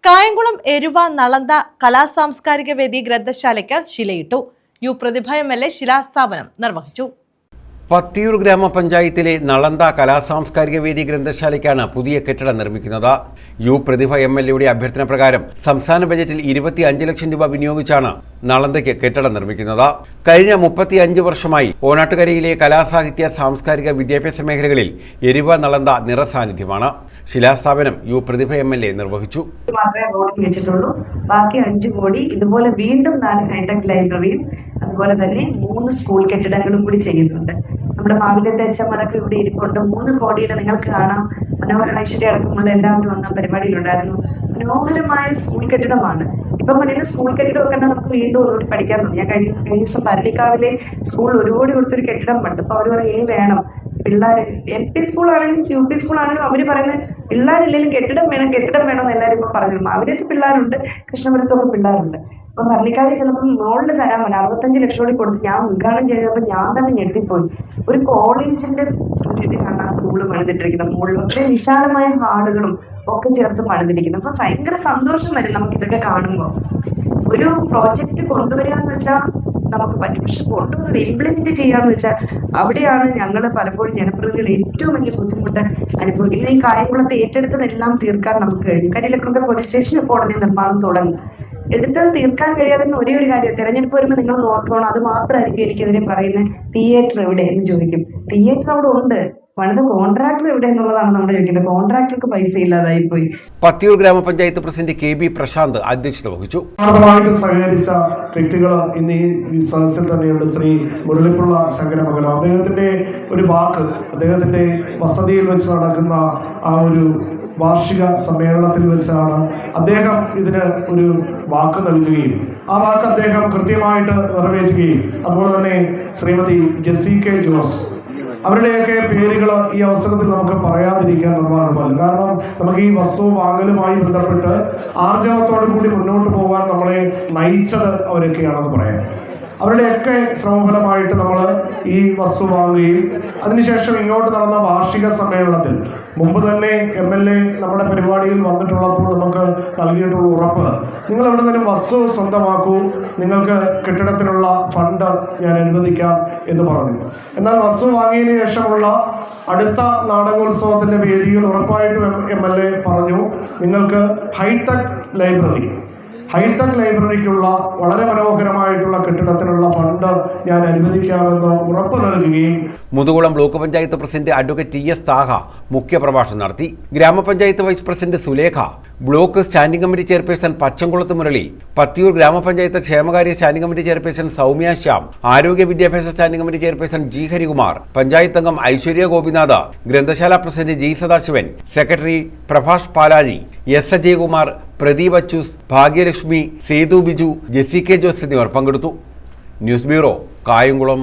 കായംകുളം എരുവ നളന്ത കലാസാംസ്കാരിക വേദി ഗ്രന്ഥശാലയ്ക്ക് ശിലയിട്ടു. യു പ്രതിഭ MLA ശിലാസ്ഥാപനം നിർവഹിച്ചു. പത്തിയൂർ ഗ്രാമപഞ്ചായത്തിലെ നളന്ത കലാസാംസ്കാരിക വേദി ഗ്രന്ഥശാലയ്ക്കാണ് പുതിയ കെട്ടിടം നിർമ്മിക്കുന്നത്. യു പ്രതിഭ MLAയുടെ അഭ്യർത്ഥന പ്രകാരം സംസ്ഥാന ബജറ്റിൽ 25 ലക്ഷം രൂപ വിനിയോഗിച്ചാണ് നളന്തയ്ക്ക് കെട്ടിടം നിർമ്മിക്കുന്നത്. കഴിഞ്ഞ 35 വർഷമായി ഓണാട്ടുകരയിലെ കലാസാഹിത്യ സാംസ്കാരിക വിദ്യാഭ്യാസ മേഖലകളിൽ എരുവ നളന്ത നിറസാന്നിധ്യമാണ്. ശിലാസ്ഥാപനം യു പ്രതിഭ MLA നിർവഹിച്ചു. ബാക്കി 5 കോടി ഇതുപോലെ വീണ്ടും 4 ഹൈടെക് ലൈബ്രറിയും അതുപോലെ തന്നെ 3 സ്കൂൾ കെട്ടിടങ്ങളും കൂടി ചെയ്യുന്നുണ്ട്. നമ്മുടെ മാവിലത്തെ അച്ഛമ്മടക്കം ഇവിടെ ഇരിപ്പുണ്ട്. 3 കോടിയുടെ നിങ്ങൾക്ക് കാണാം. മനോഹര ഐശ്വര്യ അടക്കമുള്ള എല്ലാവരും വന്ന പരിപാടിയിലുണ്ടായിരുന്നു. മനോഹരമായ സ്കൂൾ കെട്ടിടമാണ്. ഇപ്പം പണിയുന്ന സ്കൂൾ കെട്ടിടമൊക്കെ നമുക്ക് വീണ്ടും ഒന്നുകൂടി പഠിക്കാൻ തോന്നി. ഞാൻ കഴിഞ്ഞ ദിവസം ഭരണിക്കാവിലെ സ്കൂൾ ഒരുപാട് കൊടുത്തൊരു കെട്ടിടം പണിത്. അപ്പൊ അവർ പറയും ഇനി വേണം പിള്ളേർ LP സ്കൂളാണെങ്കിലും UP സ്കൂളാണെങ്കിലും അവർ പറയുന്നത് പിള്ളേരില്ലെങ്കിലും കെട്ടിടം വേണം എന്ന് എല്ലാവരും ഇപ്പൊ പറഞ്ഞു. മാവിലത്ത് പിള്ളേരുണ്ട്, കൃഷ്ണപുരത്തൊക്കെ പിള്ളേരുണ്ട്. അപ്പൊ ഭരണിക്കാവിൽ ചിലപ്പോൾ മുകളിൽ തരാൻ പറ്റും 65 ലക്ഷം കൂടി കൊടുത്ത് ഞാൻ ഉദ്ഘാടനം ചെയ്തപ്പോൾ ഞാൻ തന്നെ ഞെട്ടിപ്പോയി. ഒരു കോളേജിന്റെ ഒരു ഇതിലാണ് ആ സ്കൂള് പണിതിട്ടിരിക്കുന്നത്. മുകളിൽ വളരെ വിശാലമായ ഹാളുകളും ഒക്കെ ചേർത്ത് പണിതിരിക്കുന്നത്. അപ്പൊ ഭയങ്കര സന്തോഷം വരും നമുക്ക് ഇതൊക്കെ കാണുമ്പോൾ. ഒരു പ്രോജക്റ്റ് കൊണ്ടുവരിക എന്ന് വെച്ചാൽ നമുക്ക് പറ്റും, പക്ഷെ കൊണ്ടുവന്നത് ഇംപ്ലിമെന്റ് ചെയ്യാന്ന് വെച്ചാൽ അവിടെയാണ് ഞങ്ങൾ പലപ്പോഴും ജനപ്രതിനിധികൾ ഏറ്റവും വലിയ ബുദ്ധിമുട്ട് അനുഭവിക്കുന്നത്. ഈ കായംകുളത്തെ ഏറ്റെടുത്തതെല്ലാം തീർക്കാൻ നമുക്ക് കഴിയും. കരിയിലക്കുളങ്ങര പോലീസ് സ്റ്റേഷൻ ഇപ്പോൾ ഉടനെ നിർമ്മാണം തുടങ്ങും. എടുത്തത് തീർക്കാൻ കഴിയാതെ ഒരേ ഒരു കാര്യം, തെരഞ്ഞെടുപ്പ് വരുമ്പോൾ നിങ്ങൾ നോക്കണം. അത് മാത്രമായിരിക്കും എനിക്കെതിരെ പറയുന്നത്. തിയേറ്റർ എവിടെ എന്ന് ചോദിക്കും. തിയേറ്റർ അവിടെ ഉണ്ട്, പണിത കോൺട്രാക്ടർ എവിടെ എന്നുള്ളതാണ് നമ്മുടെ ചോദിക്കുന്നത്. കോൺട്രാക്ടർക്ക് പൈസ ഇല്ലാതായി പോയി. പത്തിയൂർ ഗ്രാമപഞ്ചായത്ത് പ്രസിഡന്റ് KB പ്രശാന്ത് അധ്യക്ഷത വഹിച്ചു. സഹകരിച്ച വ്യക്തികൾ ഇന്ന് ഈ സദസ്സിൽ തന്നെയുണ്ട്. ശ്രീ മുരളിപ്പിള്ള ശങ്കരമംഗലം, അദ്ദേഹത്തിന്റെ ഒരു വാക്ക്, അദ്ദേഹത്തിന്റെ വസതിയിൽ വെച്ച് നടക്കുന്ന ആ ഒരു വാർഷിക സമ്മേളനത്തിൽ വെച്ചാണ് അദ്ദേഹം ഇതിന് ഒരു വാക്ക് നൽകുകയും ആ വാക്ക് അദ്ദേഹം കൃത്യമായിട്ട് നിറവേറ്റുകയും അതുപോലെ തന്നെ ശ്രീമതി ജെസ്സി K ജോസ് അവരുടെയൊക്കെ പേരുകൾ ഈ അവസരത്തിൽ നമുക്ക് പറയാതിരിക്കാൻ നിർവാഹമല്ല. കാരണം നമുക്ക് ഈ വസ്തു വാങ്ങലുമായി ബന്ധപ്പെട്ട് ആർജവത്തോടു കൂടി മുന്നോട്ട് പോകാൻ നമ്മളെ നയിച്ചത് അവരൊക്കെയാണെന്ന് പറയാം. അവരുടെയൊക്കെ ശ്രമഫലമായിട്ട് നമ്മൾ ഈ വസ്തു വാങ്ങുകയും അതിനുശേഷം ഇങ്ങോട്ട് നടന്ന വാർഷിക സമ്മേളനത്തിൽ മുമ്പ് തന്നെ MLA നമ്മുടെ പരിപാടിയിൽ വന്നിട്ടുള്ളപ്പോൾ നമുക്ക് നൽകിയിട്ടുള്ള ഉറപ്പ്, നിങ്ങൾ എവിടെ നിന്നും വസ്തു സ്വന്തമാക്കൂ, നിങ്ങൾക്ക് കെട്ടിടത്തിനുള്ള ഫണ്ട് ഞാൻ അനുവദിക്കാം എന്ന് പറഞ്ഞു. എന്നാൽ വസ്തു വാങ്ങിയതിനു ശേഷമുള്ള അടുത്ത നാടകോത്സവത്തിന്റെ വേദിയിൽ ഉറപ്പായിട്ടും MLA പറഞ്ഞു, നിങ്ങൾക്ക് ഹൈടെക് ലൈബ്രറിക്കുള്ള വളരെ മനോഹരമായിട്ടുള്ള കെട്ടിടത്തിനുള്ള ഫണ്ട് ഞാൻ അനുവദിക്കാമെന്ന് ഉറപ്പ് നൽകുകയും. Muthukulam block panchayat president advocate TS Thaha മുഖ്യപ്രഭാഷണം നടത്തി. ഗ്രാമപഞ്ചായത്ത് vice president Sulekha, block standing committee chairperson പച്ചംകുളത്ത് മുരളി, പത്തിയൂർ ഗ്രാമപഞ്ചായത്ത് ക്ഷേമകാര്യ standing committee chairperson Soumya Shyam, ആരോഗ്യ വിദ്യാഭ്യാസ standing committee chairperson G Harikumar, panchayat അംഗം ഐശ്വര്യ ഗോപിനാഥ്, ഗ്രന്ഥശാല president G Sadasivan, secretary Prabhash Palazhi, S Ajayakumar, Pradeep Achus, Bhagyalakshmi, Sethu Biju, Jessy K Jose എന്നിവർ പങ്കെടുത്തു. News bureau, Kayamkulam.